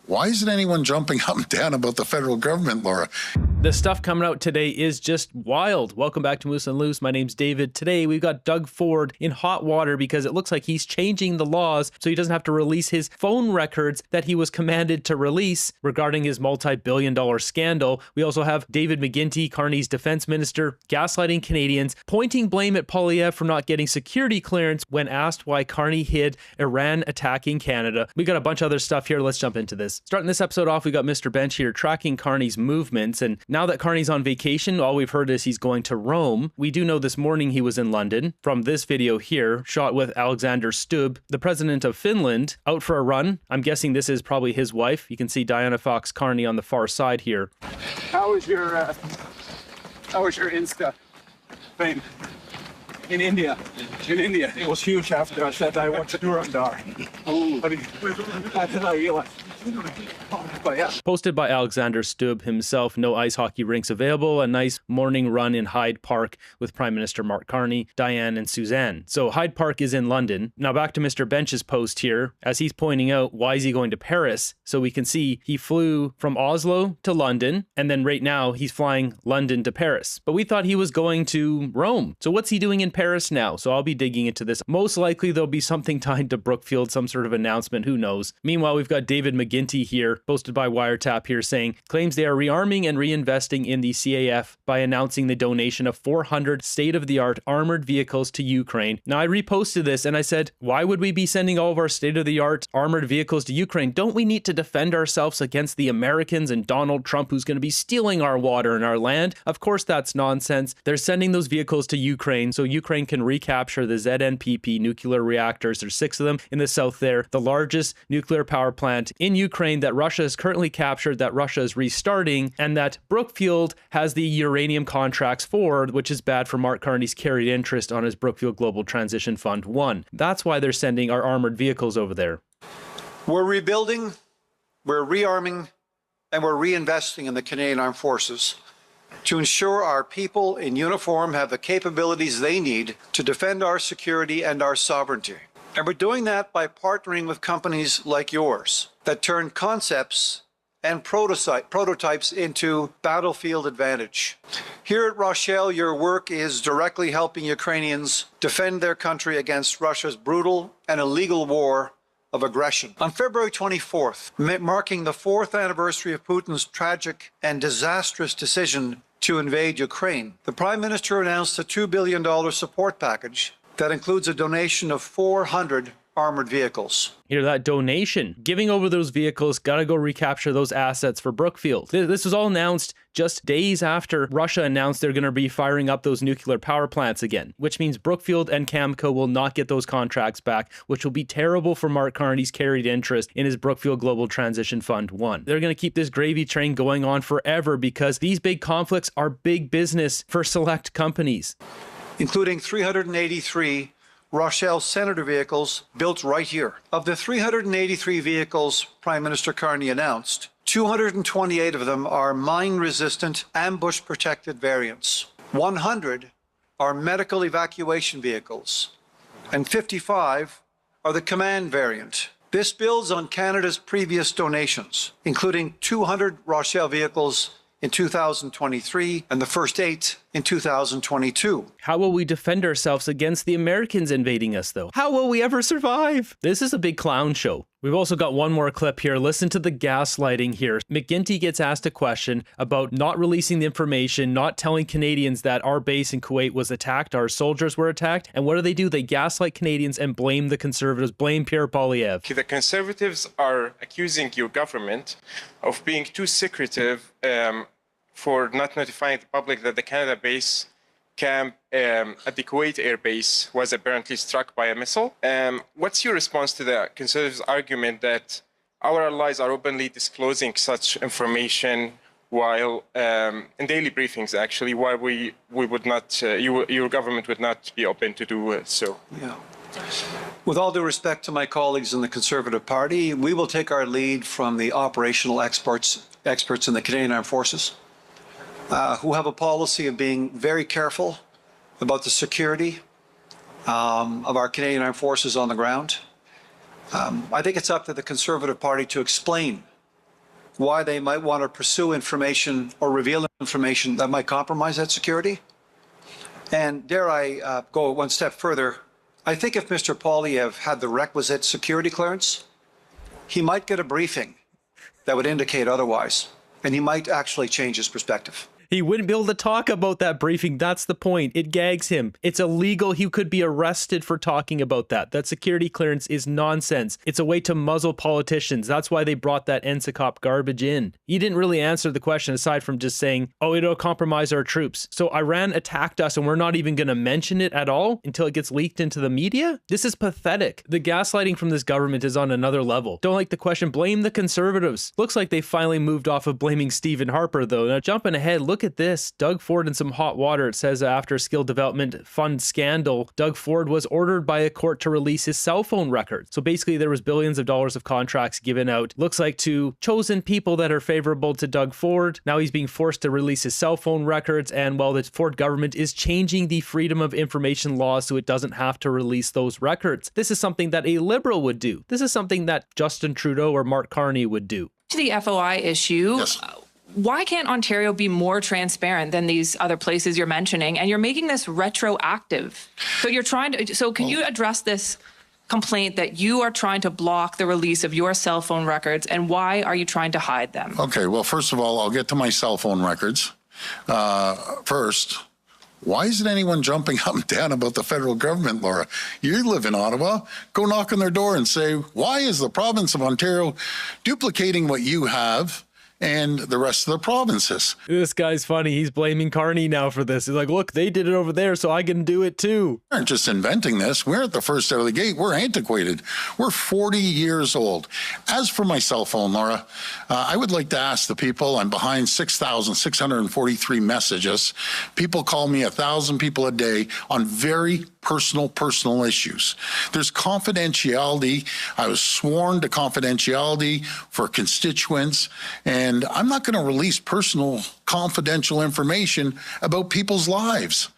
Why isn't anyone jumping up and down about the federal government, Laura? The stuff coming out today is just wild. Welcome back to Moose and Loose. My name's David. Today we've got Doug Ford in hot water because it looks like he's changing the laws so he doesn't have to release his phone records that he was commanded to release regarding his multi-billion-dollar scandal. We also have David McGuinty, Carney's defense minister, gaslighting Canadians, pointing blame at Poilievre for not getting security clearance when asked why Carney hid Iran attacking Canada. We got a bunch of other stuff here. Let's jump into this. Starting this episode off, we got Mr. Bench here tracking Carney's movements, and now that Carney's on vacation, all we've heard is he's going to Rome. We do know this morning he was in London. From this video here, shot with Alexander Stubb, the president of Finland, out for a run. I'm guessing this is probably his wife. You can see Diana Fox Carney on the far side here. How was your Insta fame in India? In India, it was huge after I said I watched Durandar. Oh, but then I realized. But yeah. Posted by Alexander Stubb himself, no ice hockey rinks available, a nice morning run in Hyde Park with Prime Minister Mark Carney, Diane and Suzanne. So Hyde Park is in London. Now back to Mr. Bench's post here, as he's pointing out, why is he going to Paris? So we can see he flew from Oslo to London, and then right now he's flying London to Paris. But we thought he was going to Rome. So what's he doing in Paris now? So I'll be digging into this. Most likely there'll be something tied to Brookfield, some sort of announcement, who knows. Meanwhile, we've got David McGuinty here, posted by Wiretap here, saying, claims they are rearming and reinvesting in the CAF by announcing the donation of 400 state-of-the-art armored vehicles to Ukraine. Now, I reposted this and I said, why would we be sending all of our state-of-the-art armored vehicles to Ukraine? Don't we need to defend ourselves against the Americans and Donald Trump, who's going to be stealing our water and our land? Of course, that's nonsense. They're sending those vehicles to Ukraine so Ukraine can recapture the ZNPP nuclear reactors. There's 6 of them in the south there, the largest nuclear power plant in Ukraine that Russia has currently captured, that Russia is restarting, and that Brookfield has the uranium contracts for, which is bad for Mark Carney's carried interest on his Brookfield Global Transition Fund 1. That's why they're sending our armored vehicles over there. We're rebuilding, we're rearming, and we're reinvesting in the Canadian Armed Forces to ensure our people in uniform have the capabilities they need to defend our security and our sovereignty. And we're doing that by partnering with companies like yours that turn concepts and prototypes into battlefield advantage. Here at Rochelle, your work is directly helping Ukrainians defend their country against Russia's brutal and illegal war of aggression. On February 24th, marking the 4th anniversary of Putin's tragic and disastrous decision to invade Ukraine, the Prime Minister announced a $2 billion support package that includes a donation of 400 armored vehicles. Hear that? Donation. Giving over those vehicles, gotta go recapture those assets for Brookfield. This was all announced just days after Russia announced they're going to be firing up those nuclear power plants again, which means Brookfield and Cameco will not get those contracts back, which will be terrible for Mark Carney's carried interest in his Brookfield Global Transition Fund 1. They're going to keep this gravy train going on forever because these big conflicts are big business for select companies. Including 383 Rochelle Senator vehicles built right here. Of the 383 vehicles Prime Minister Carney announced, 228 of them are mine-resistant, ambush-protected variants. 100 are medical evacuation vehicles, and 55 are the command variant. This builds on Canada's previous donations, including 200 Rochelle vehicles in 2023 and the first 8 in 2022. How will we defend ourselves against the Americans invading us, though? How will we ever survive? This is a big clown show. We've also got one more clip here. Listen to the gaslighting here. McGuinty gets asked a question about not releasing the information, not telling Canadians that our base in Kuwait was attacked, our soldiers were attacked. And what do? They gaslight Canadians and blame the Conservatives, blame Pierre Poilievre. The Conservatives are accusing your government of being too secretive for not notifying the public that the Canada base camp at the Kuwait air base was apparently struck by a missile. What's your response to the Conservatives' argument that our allies are openly disclosing such information while in daily briefings, actually, why we would not, your government would not be open to do so? Yeah. With all due respect to my colleagues in the Conservative Party, we will take our lead from the operational experts in the Canadian Armed Forces, who have a policy of being very careful about the security of our Canadian Armed Forces on the ground. I think it's up to the Conservative Party to explain why they might want to pursue information or reveal information that might compromise that security. And dare I go one step further, I think if Mr. Poilievre had the requisite security clearance, he might get a briefing that would indicate otherwise, and he might actually change his perspective. He wouldn't be able to talk about that briefing. That's the point. It gags him. It's illegal. He could be arrested for talking about that. That security clearance is nonsense. It's a way to muzzle politicians. That's why they brought that NSICOP garbage in. He didn't really answer the question aside from just saying, oh, it'll compromise our troops. So Iran attacked us and we're not even going to mention it at all until it gets leaked into the media? This is pathetic. The gaslighting from this government is on another level. Don't like the question, blame the conservatives. Looks like they finally moved off of blaming Stephen Harper, though. Now, jumping ahead, look at this. Doug Ford in some hot water. It says after skill development fund scandal, Doug Ford was ordered by a court to release his cell phone records. So basically there was billions of dollars of contracts given out, looks like to chosen people that are favorable to Doug Ford. Now he's being forced to release his cell phone records. And while the Ford government is changing the Freedom of Information law so it doesn't have to release those records, this is something that a liberal would do. This is something that Justin Trudeau or Mark Carney would do. To the FOI issue, Yes. Why can't Ontario be more transparent than these other places you're mentioning? And you're making this retroactive. So you're trying to, so can you address this complaint that you are trying to block the release of your cell phone records, and why are you trying to hide them? Okay, well, first of all, I'll get to my cell phone records. First, why isn't anyone jumping up and down about the federal government, Laura? You live in Ottawa. Go knock on their door and say, why is the province of Ontario duplicating what you have and the rest of the provinces? This guy's funny. He's blaming Carney now for this. He's like, look, they did it over there, so I can do it too. We aren't just inventing this. We're at the first out of the gate. We're antiquated. We're 40 years old. As for my cell phone, Laura, I would like to ask the people, I'm behind 6,643 messages. People call me 1,000 people a day on very personal issues. There's confidentiality. I was sworn to confidentiality for constituents, and I'm not going to release personal confidential information about people's lives.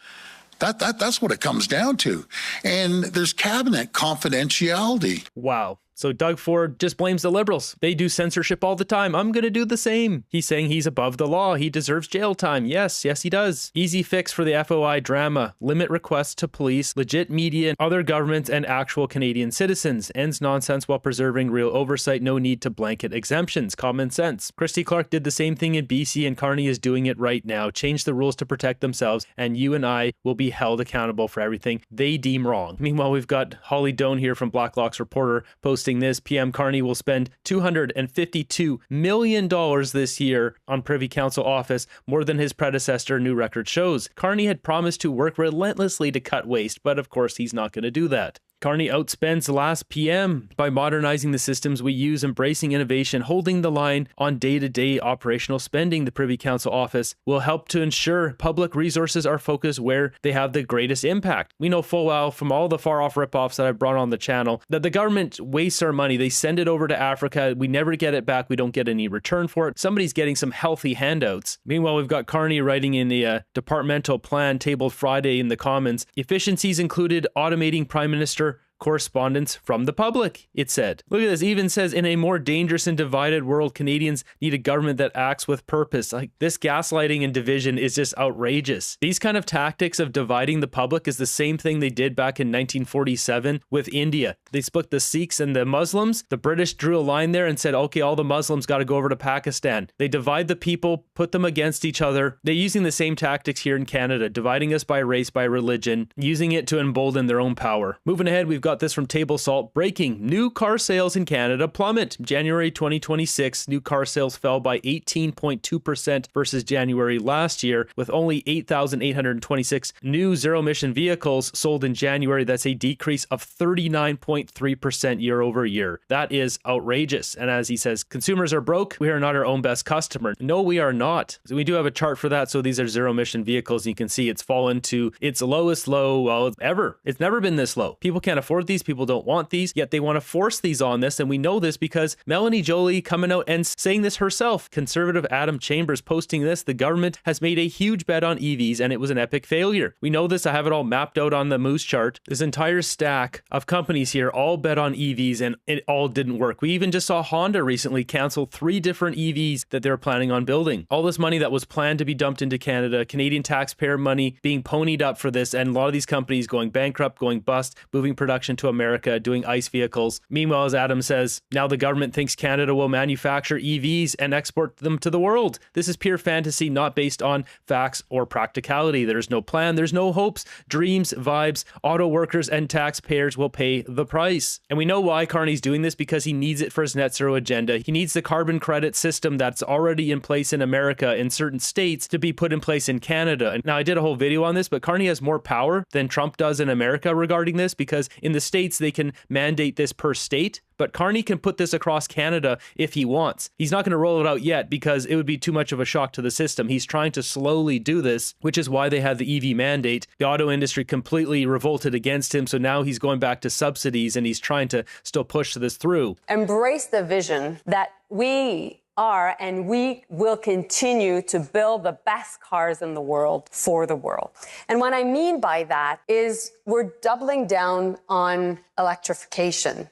That's what it comes down to. And there's cabinet confidentiality. Wow. So Doug Ford just blames the Liberals. They do censorship all the time. I'm going to do the same. He's saying he's above the law. He deserves jail time. Yes, he does. Easy fix for the FOI drama. Limit requests to police, legit media, other governments, and actual Canadian citizens. Ends nonsense while preserving real oversight. No need to blanket exemptions. Common sense. Christy Clark did the same thing in BC, and Carney is doing it right now. Change the rules to protect themselves, and you and I will be held accountable for everything they deem wrong. Meanwhile, we've got Holly Doan here from Blacklock's Reporter posting this. PM Carney will spend $252 million this year on Privy Council office, more than his predecessor, new record shows. Carney had promised to work relentlessly to cut waste, but of course he's not going to do that. Carney outspends last PM by modernizing the systems we use, embracing innovation, holding the line on day-to-day operational spending. The Privy Council office will help to ensure public resources are focused where they have the greatest impact. We know full well from all the far-off ripoffs that I've brought on the channel that the government wastes our money. They send it over to Africa. We never get it back. We don't get any return for it. Somebody's getting some healthy handouts. Meanwhile, we've got Carney writing in the departmental plan tabled Friday in the Commons. Efficiencies included automating Prime Minister correspondence from the public, it said. Look at this, even says, in a more dangerous and divided world, Canadians need a government that acts with purpose. Like, this gaslighting and division is just outrageous. These kind of tactics of dividing the public is the same thing they did back in 1947 with India. They split the Sikhs and the Muslims. The British drew a line there and said, okay, all the Muslims got to go over to Pakistan. They divide the people, put them against each other. They're using the same tactics here in Canada, dividing us by race, by religion, using it to embolden their own power. Moving ahead, we've got this from Table Salt. Breaking. New car sales in Canada plummet. January 2026, new car sales fell by 18.2% versus January last year, with only 8,826 new zero-emission vehicles sold in January. That's a decrease of 39.3% year over year. That is outrageous. And as he says, consumers are broke. We are not our own best customer. No, we are not. So we do have a chart for that. So these are zero-emission vehicles. You can see it's fallen to its lowest low, well, ever. It's never been this low. People can't afford afford these, people don't want these, yet they want to force these on this. And we know this because Melanie Joly coming out and saying this herself. Conservative Adam Chambers posting this, the government has made a huge bet on EVs and it was an epic failure. We know this. I have it all mapped out on the Moose chart. This entire stack of companies here all bet on EVs and it all didn't work. We even just saw Honda recently cancel 3 different EVs that they were planning on building. All this money that was planned to be dumped into Canada, Canadian taxpayer money being ponied up for this, and a lot of these companies going bankrupt, going bust, moving production to America, doing ICE vehicles. Meanwhile, as Adam says, now the government thinks Canada will manufacture EVs and export them to the world. This is pure fantasy, not based on facts or practicality. There's no plan, there's no hopes, dreams, vibes. Auto workers and taxpayers will pay the price. And we know why Carney's doing this, because he needs it for his net zero agenda. He needs the carbon credit system that's already in place in America in certain states to be put in place in Canada. And now I did a whole video on this, but Carney has more power than Trump does in America regarding this, because in the states they can mandate this per state. But Carney can put this across Canada if he wants. He's not going to roll it out yet because it would be too much of a shock to the system. He's trying to slowly do this, which is why they had the EV mandate. The auto industry completely revolted against him. So now he's going back to subsidies and he's trying to still push this through. Embrace the vision that we are and we will continue to build the best cars in the world for the world. And what I mean by that is we're doubling down on electrification,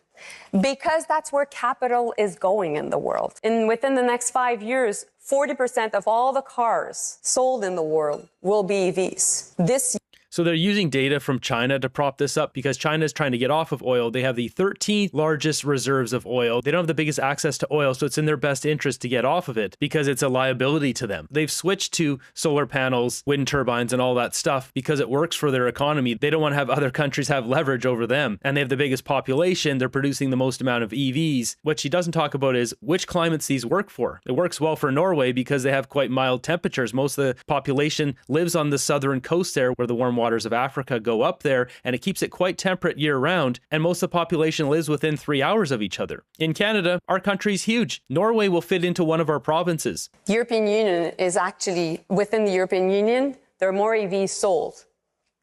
because that's where capital is going in the world. And within the next 5 years, 40% of all the cars sold in the world will be EVs. So they're using data from China to prop this up because China is trying to get off of oil. They have the 13th largest reserves of oil. They don't have the biggest access to oil, so it's in their best interest to get off of it because it's a liability to them. They've switched to solar panels, wind turbines, and all that stuff because it works for their economy. They don't want to have other countries have leverage over them. And they have the biggest population. They're producing the most amount of EVs. What she doesn't talk about is which climates these work for. It works well for Norway because they have quite mild temperatures. Most of the population lives on the southern coast there where the warm waters of Africa go up there, and it keeps it quite temperate year round, and most of the population lives within 3 hours of each other. In Canada, our country's huge. Norway will fit into one of our provinces. The European Union is actually, within the European Union, there are more EVs sold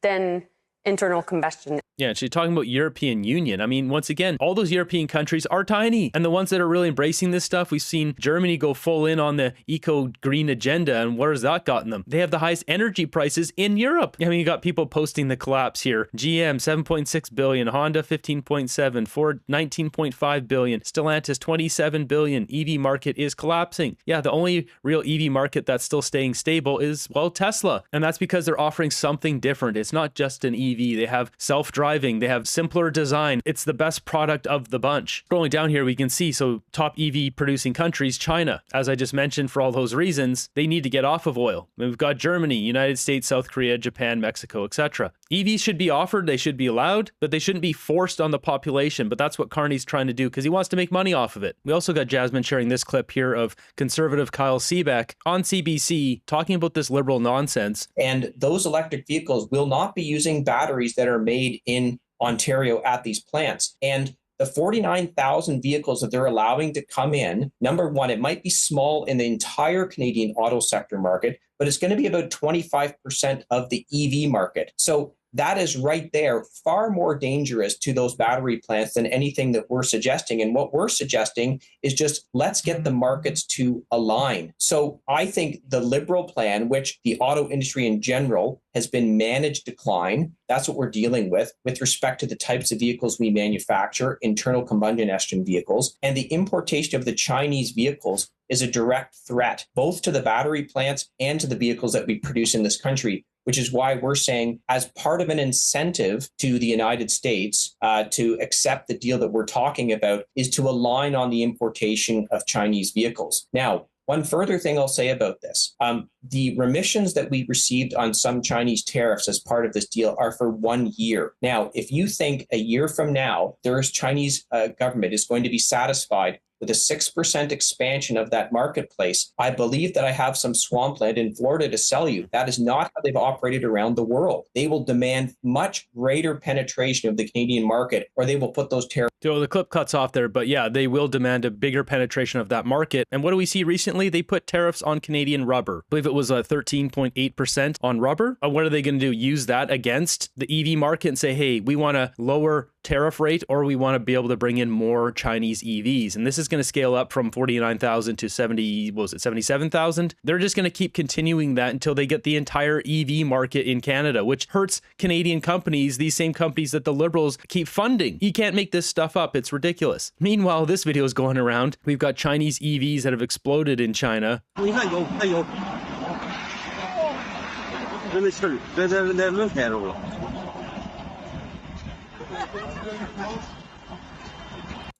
than internal combustion. Yeah, she's talking about European Union. I mean, once again, all those European countries are tiny. And the ones that are really embracing this stuff, we've seen Germany go full in on the eco-green agenda. And where has that gotten them? They have the highest energy prices in Europe. I mean, you got people posting the collapse here. GM, 7.6 billion. Honda, 15.7. Ford, 19.5 billion. Stellantis, 27 billion. EV market is collapsing. Yeah, the only real EV market that's still staying stable is, well, Tesla. And that's because they're offering something different. It's not just an EV. They have self-driving. They have simpler design. It's the best product of the bunch. Scrolling down here, we can see, so top EV producing countries, China. As I just mentioned, for all those reasons, they need to get off of oil. We've got Germany, United States, South Korea, Japan, Mexico, etc. EVs should be offered, they should be allowed, but they shouldn't be forced on the population. But that's what Carney's trying to do because he wants to make money off of it. We also got Jasmine sharing this clip here of conservative Kyle Seebeck on CBC talking about this liberal nonsense. And those electric vehicles will not be using batteries that are made in Ontario at these plants. And the 49,000 vehicles that they're allowing to come in, number one, it might be small in the entire Canadian auto sector market, but it's going to be about 25% of the EV market. So that is right there, far more dangerous to those battery plants than anything that we're suggesting. And what we're suggesting is just let's get the markets to align. So I think the Liberal plan, which the auto industry in general has been managed decline, that's what we're dealing with respect to the types of vehicles we manufacture, internal combustion engine vehicles, and the importation of the Chinese vehicles is a direct threat, both to the battery plants and to the vehicles that we produce in this country, which is why we're saying as part of an incentive to the United States to accept the deal that we're talking about is to align on the importation of Chinese vehicles. Now, one further thing I'll say about this, the remissions that we received on some Chinese tariffs as part of this deal are for 1 year. Now, if you think a year from now, there's Chinese government is going to be satisfied with a 6% expansion of that marketplace, I believe that I have some swampland in Florida to sell you. That is not how they've operated around the world. They will demand much greater penetration of the Canadian market, or they will put those tariffs. So the clip cuts off there, but yeah, they will demand a bigger penetration of that market. And what do we see recently? They put tariffs on Canadian rubber. I believe it was 13.8% on rubber. What are they going to do? Use that against the EV market and say, hey, we want to lower tariff rate, or we want to be able to bring in more Chinese EVs. And this is going to scale up from 49,000 to 77,000. They're just going to keep continuing that until they get the entire EV market in Canada, which hurts Canadian companies, these same companies that the Liberals keep funding. You can't make this stuff up. It's ridiculous. Meanwhile, this video is going around. We've got Chinese EVs that have exploded in China.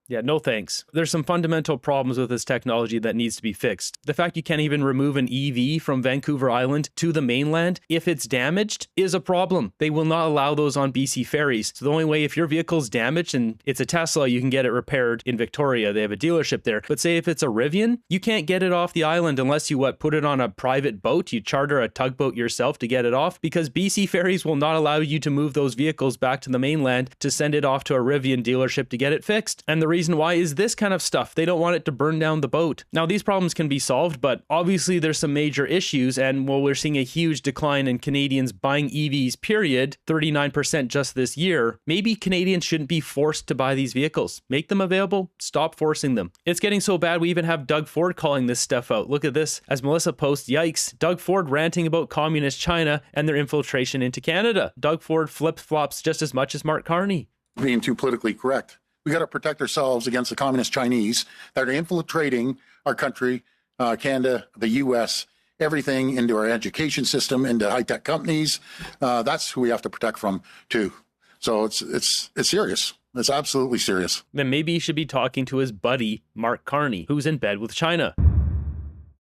Yeah, no thanks. There's some fundamental problems with this technology that needs to be fixed. The fact you can't even remove an EV from Vancouver Island to the mainland if it's damaged is a problem. They will not allow those on BC ferries. So the only way, if your vehicle's damaged and it's a Tesla, you can get it repaired in Victoria. They have a dealership there. But say if it's a Rivian, you can't get it off the island unless you put it on a private boat. You charter a tugboat yourself to get it off, because BC ferries will not allow you to move those vehicles back to the mainland to send it off to a Rivian dealership to get it fixed. And the reason why is this kind of stuff. They don't want it to burn down the boat. Now, these problems can be solved, but obviously there's some major issues. And while we're seeing a huge decline in Canadians buying EVs, period, 39% just this year, maybe Canadians shouldn't be forced to buy these vehicles. Make them available. Stop forcing them. It's getting so bad we even have Doug Ford calling this stuff out. Look at this. As Melissa posts, yikes, Doug Ford ranting about communist China and their infiltration into Canada. Doug Ford flip-flops just as much as Mark Carney. Being too politically correct. We got to protect ourselves against the communist Chinese that are infiltrating our country, Canada, the U.S., everything into our education system, into high-tech companies. That's who we have to protect from, too. So it's serious. It's absolutely serious. Then maybe he should be talking to his buddy, Mark Carney, who's in bed with China.